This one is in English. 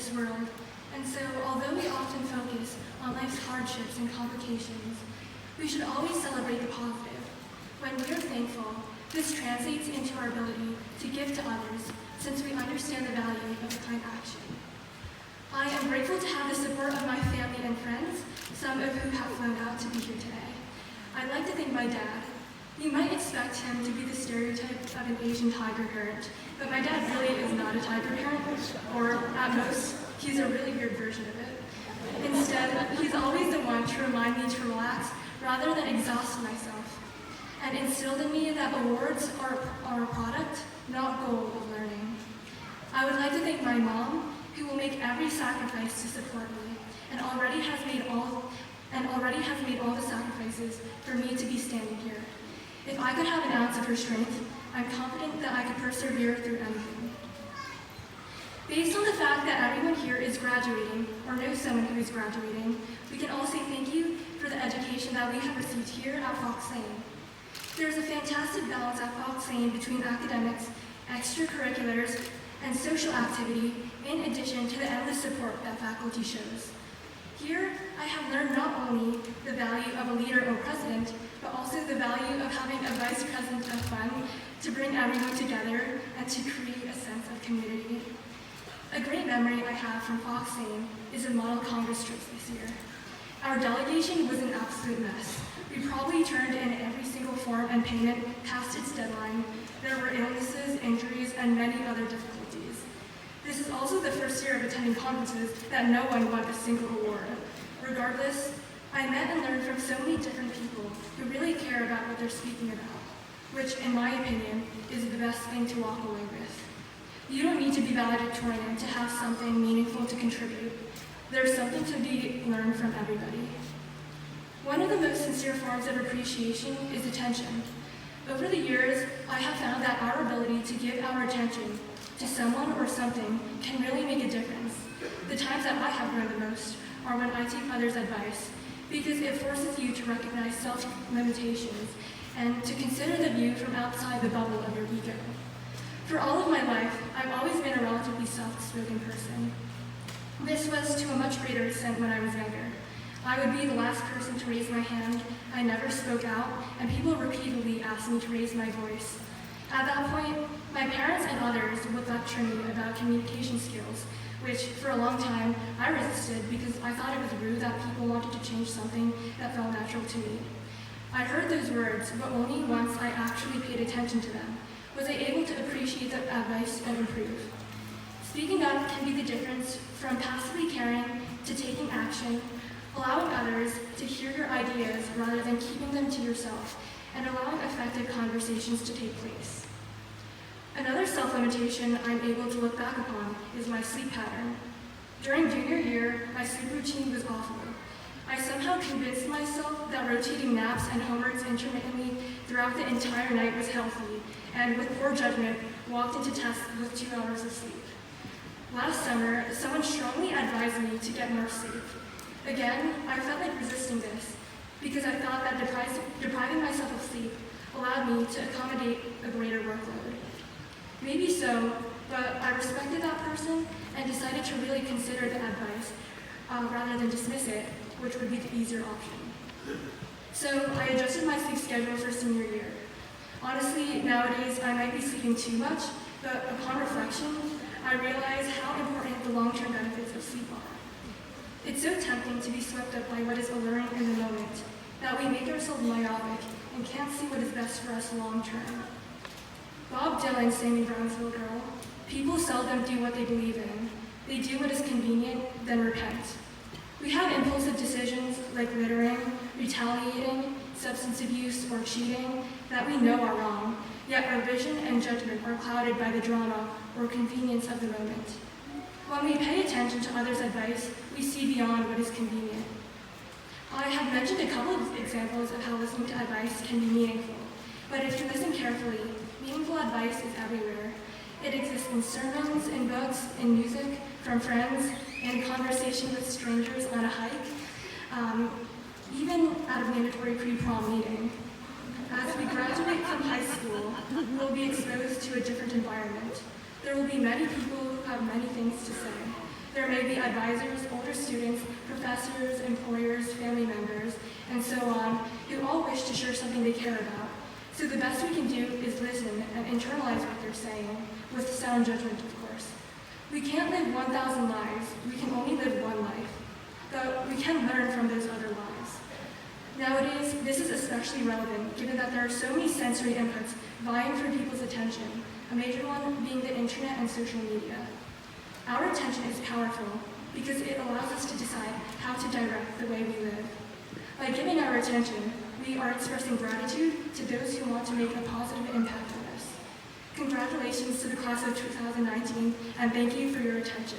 this world. And so, although we often focus on life's hardships and complications, we should always celebrate the positive. When we are thankful, this translates into our ability to give to others, since we understand the value of a kind action. I am grateful to have the support of my family and friends, some of who have flown out to be here today. I'd like to thank my dad. You might expect him to be the stereotype of an Asian tiger parent, but my dad really is not a tiger parent, or at most, he's a really weird version of it. Instead, he's always the one to remind me to relax rather than exhaust myself, and instilled in me that awards are a product, not goal of learning. I would like to thank my mom, who will make every sacrifice to support me, and already has made all the sacrifices for me to be standing here. If I could have an ounce of her strength, I'm confident that I could persevere through anything. Based on the fact that everyone here is graduating, or knows someone who is graduating, we can all say thank you for the education that we have received here at Fox Lane. There is a fantastic balance at Fox Lane between academics, extracurriculars, and social activity, in addition to the endless support that faculty shows. Here, I have learned not only the value of a leader or president, but also the value of having a vice president of fun to bring everyone together and to create a sense of community. A great memory I have from Fox Lane is the Model Congress trips this year. Our delegation was an absolute mess. We probably turned in every single form and payment past its deadline. There were illnesses, injuries, and many other difficulties. This is also the first year of attending conferences that no one won a single award. Regardless, I met and learned from so many different people who really care about what they're speaking about, which, in my opinion, is the best thing to walk away with. You don't need to be valedictorian to have something meaningful to contribute. There's something to be learned from everybody. One of the most sincere forms of appreciation is attention. Over the years, I have found that our ability to give our attention to someone or something can really make a difference. The times that I have grown the most are when I take others' advice, because it forces you to recognize self-limitations and to consider the view from outside the bubble of your ego. For all of my life, I've always been a relatively soft-spoken person. This was to a much greater extent when I was younger. I would be the last person to raise my hand, I never spoke out, and people repeatedly asked me to raise my voice. At that point, my parents and others would lecture me about communication skills, which for a long time I resisted because I thought it was rude that people wanted to change something that felt natural to me. I heard those words, but only once I actually paid attention to them was I able to appreciate the advice and improve. Speaking up can be the difference from passively caring to taking action, allowing others to hear your ideas rather than keeping them to yourself, and allowing effective conversations to take place. Another self-limitation I'm able to look back upon is my sleep pattern. During junior year, my sleep routine was awful. I somehow convinced myself that rotating naps and homeworks intermittently throughout the entire night was healthy, and with poor judgment, walked into tests with 2 hours of sleep. Last summer, someone strongly advised me to get more sleep. Again, I felt like resisting this, because I thought that depriving myself of sleep allowed me to accommodate a greater workload. Maybe so, but I respected that person and decided to really consider the advice rather than dismiss it, which would be the easier option. So I adjusted my sleep schedule for senior year. Honestly, nowadays I might be sleeping too much, but upon reflection, I realize how important the long-term benefits of sleep are. It's so tempting to be swept up by what is alluring in the moment, that we make ourselves myopic and can't see what is best for us long-term. Bob Dylan sang in Brownsville Girl, "People seldom do what they believe in. They do what is convenient, then repent." We have impulsive decisions like littering, retaliating, substance abuse, or cheating that we know are wrong, yet our vision and judgment are clouded by the drama or convenience of the moment. When we pay attention to others' advice, we see beyond what is convenient. I have mentioned a couple of examples of how listening to advice can be meaningful, but if you listen carefully, meaningful advice is everywhere. It exists in sermons, in books, in music, from friends, in conversation with strangers on a hike, even at a mandatory pre-prom meeting. As we graduate from high school, we'll be exposed to a different environment. There will be many people who have many things to say. There may be advisors, older students, professors, employers, family members, and so on, who all wish to share something they care about. So the best we can do is listen and internalize what they're saying, with sound judgment, of course. We can't live 1,000 lives, we can only live one life. But we can learn from those other lives. Nowadays, this is especially relevant given that there are so many sensory inputs vying for people's attention, a major one being the internet and social media. Our attention is powerful because it allows us to decide how to direct the way we live. By giving our attention, we are expressing gratitude to those who want to make a positive impact on us. Congratulations to the class of 2019, and thank you for your attention.